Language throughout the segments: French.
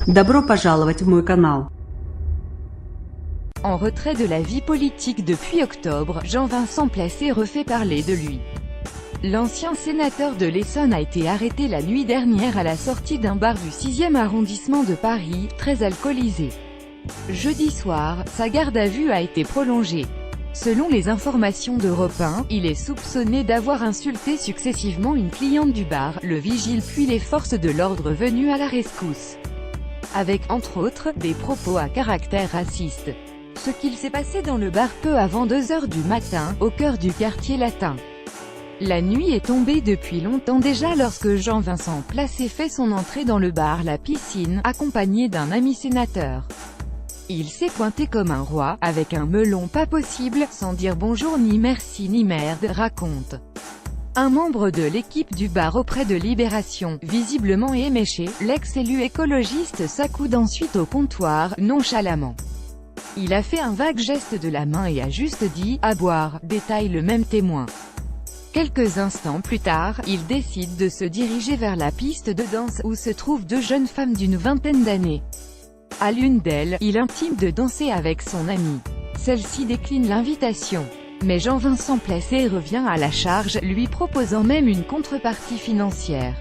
Добро пожаловать в мой канал. En retrait de la vie politique depuis octobre, Jean-Vincent Placé refait parler de lui. L'ancien sénateur de l'Essonne a été arrêté la nuit dernière à la sortie d'un bar du 6e arrondissement de Paris, très alcoolisé. Jeudi soir, sa garde à vue a été prolongée. Selon les informations d'Europe 1, il est soupçonné d'avoir insulté successivement une cliente du bar, le vigile puis les forces de l'ordre venues à la rescousse. Avec, entre autres, des propos à caractère raciste. Ce qu'il s'est passé dans le bar peu avant 2 heures du matin, au cœur du quartier latin. La nuit est tombée depuis longtemps déjà lorsque Jean-Vincent Placé fait son entrée dans le bar La Piscine, accompagné d'un ami sénateur. Il s'est pointé comme un roi, avec un melon pas possible, sans dire bonjour ni merci ni merde, raconte un membre de l'équipe du bar auprès de Libération. Visiblement éméché, l'ex-élu écologiste s'accoude ensuite au comptoir, nonchalamment. Il a fait un vague geste de la main et a juste dit « à boire », détaille le même témoin. Quelques instants plus tard, il décide de se diriger vers la piste de danse, où se trouvent 2 jeunes femmes d'une vingtaine d'années. À l'une d'elles, il intime de danser avec son amie. Celle-ci décline l'invitation. Mais Jean-Vincent Placé revient à la charge, lui proposant même une contrepartie financière.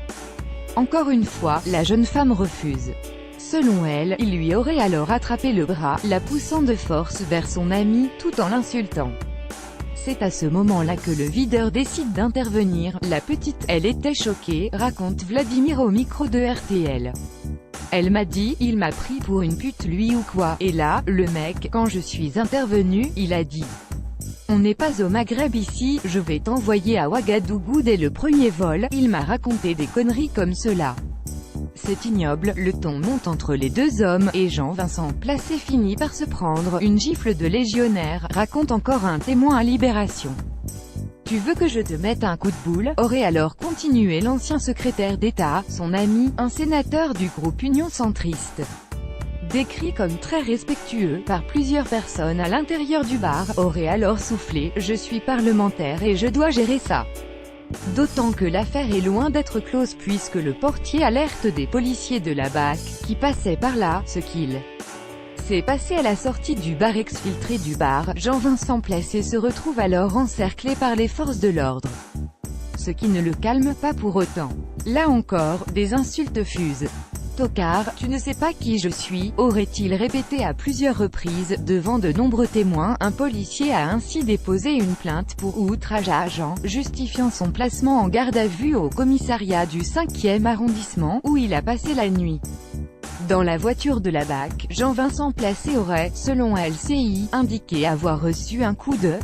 Encore une fois, la jeune femme refuse. Selon elle, il lui aurait alors attrapé le bras, la poussant de force vers son amie, tout en l'insultant. C'est à ce moment-là que le videur décide d'intervenir. La petite, elle était choquée, raconte Vladimir au micro de RTL. Elle m'a dit, il m'a pris pour une pute lui ou quoi, et là, le mec, quand je suis intervenu, il a dit. On n'est pas au Maghreb ici, je vais t'envoyer à Ouagadougou dès le premier vol. Il m'a raconté des conneries comme cela. C'est ignoble, le ton monte entre les 2 hommes, et Jean-Vincent Placé finit par se prendre une gifle de légionnaire, raconte encore un témoin à Libération. Tu veux que je te mette un coup de boule, aurait alors continué l'ancien secrétaire d'État, son ami, un sénateur du groupe Union centriste. Décrit comme très respectueux par plusieurs personnes à l'intérieur du bar, aurait alors soufflé « Je suis parlementaire et je dois gérer ça ». D'autant que l'affaire est loin d'être close puisque le portier alerte des policiers de la BAC, qui passaient par là, ce qu'il s'est passé à la sortie du bar exfiltré du bar. Jean-Vincent Placé se retrouve alors encerclé par les forces de l'ordre. Ce qui ne le calme pas pour autant. Là encore, des insultes fusent. Tocard, tu ne sais pas qui je suis, aurait-il répété à plusieurs reprises, devant de nombreux témoins. Un policier a ainsi déposé une plainte pour outrage à agent, justifiant son placement en garde à vue au commissariat du 5e arrondissement, où il a passé la nuit. Dans la voiture de la BAC, Jean-Vincent Placé aurait, selon LCI, indiqué avoir reçu un coup de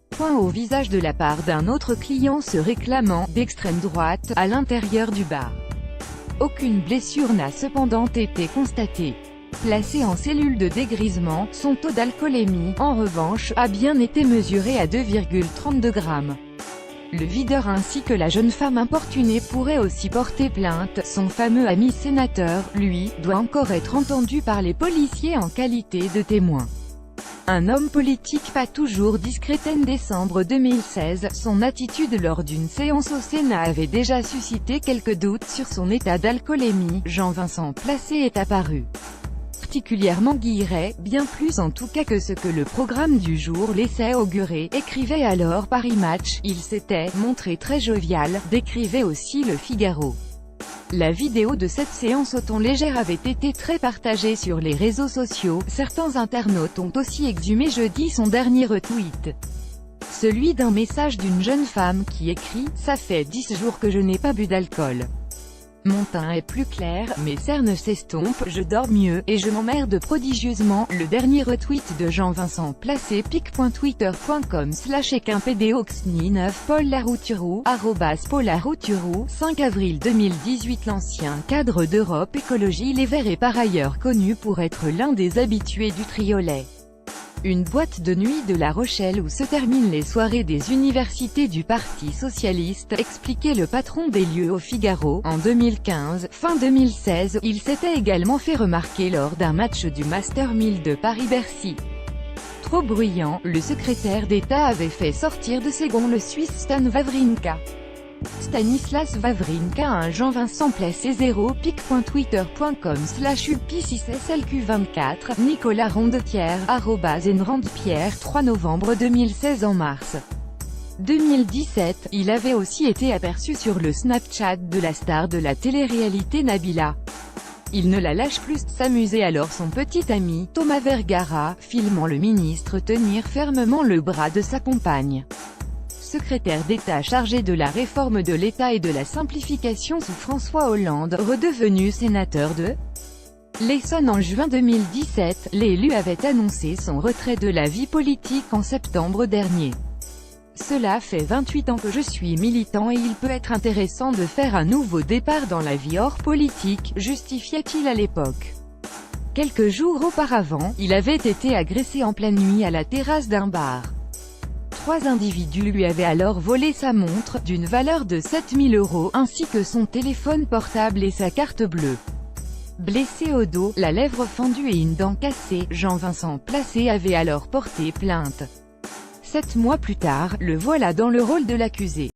poing au visage de la part d'un autre client se réclamant d'extrême droite, à l'intérieur du bar. Aucune blessure n'a cependant été constatée. Placé en cellule de dégrisement, son taux d'alcoolémie, en revanche, a bien été mesuré à 2,32 grammes. Le videur ainsi que la jeune femme importunée pourraient aussi porter plainte. Son fameux ami sénateur, lui, doit encore être entendu par les policiers en qualité de témoin. Un homme politique pas toujours discret. En décembre 2016, son attitude lors d'une séance au Sénat avait déjà suscité quelques doutes sur son état d'alcoolémie. Jean-Vincent Placé est apparu particulièrement guilleret, bien plus en tout cas que ce que le programme du jour laissait augurer, écrivait alors Paris Match. Il s'était montré très jovial, décrivait aussi Le Figaro. La vidéo de cette séance au ton léger avait été très partagée sur les réseaux sociaux. Certains internautes ont aussi exhumé jeudi son dernier retweet. Celui d'un message d'une jeune femme qui écrit « Ça fait 10 jours que je n'ai pas bu d'alcool. Mon teint est plus clair, mes cernes s'estompent, je dors mieux, et je m'emmerde prodigieusement ». Le dernier retweet de Jean-Vincent Placé, pic.twitter.com/equimpdooxni9 Paul Larouturou, @Paul Larouturou, 5 avril 2018. L'ancien cadre d'Europe Écologie Les Verts est par ailleurs connu pour être l'un des habitués du Triolet. Une boîte de nuit de La Rochelle où se terminent les soirées des universités du Parti Socialiste, expliquait le patron des lieux au Figaro. En 2015, fin 2016, il s'était également fait remarquer lors d'un match du Master 1000 de Paris-Bercy. Trop bruyant, le secrétaire d'État avait fait sortir de ses gonds le Suisse Stan Wawrinka. Stanislas Wawrinka 1 Jean-Vincent Placé 0 pic.twitter.com/UP6SLQ24 Nicolas Rondetière @Enrandpierre 3 novembre 2016. En mars 2017, il avait aussi été aperçu sur le Snapchat de la star de la télé-réalité Nabila. Il ne la lâche plus, s'amusait alors son petit ami, Thomas Vergara, filmant le ministre tenir fermement le bras de sa compagne. Secrétaire d'État chargé de la réforme de l'État et de la simplification sous François Hollande, redevenu sénateur de l'Essonne en juin 2017, l'élu avait annoncé son retrait de la vie politique en septembre dernier. Cela fait 28 ans que je suis militant et il peut être intéressant de faire un nouveau départ dans la vie hors politique, justifiait-il à l'époque. Quelques jours auparavant, il avait été agressé en pleine nuit à la terrasse d'un bar. 3 individus lui avaient alors volé sa montre, d'une valeur de 7000 €, ainsi que son téléphone portable et sa carte bleue. Blessé au dos, la lèvre fendue et une dent cassée, Jean-Vincent Placé avait alors porté plainte. 7 mois plus tard, le voilà dans le rôle de l'accusé.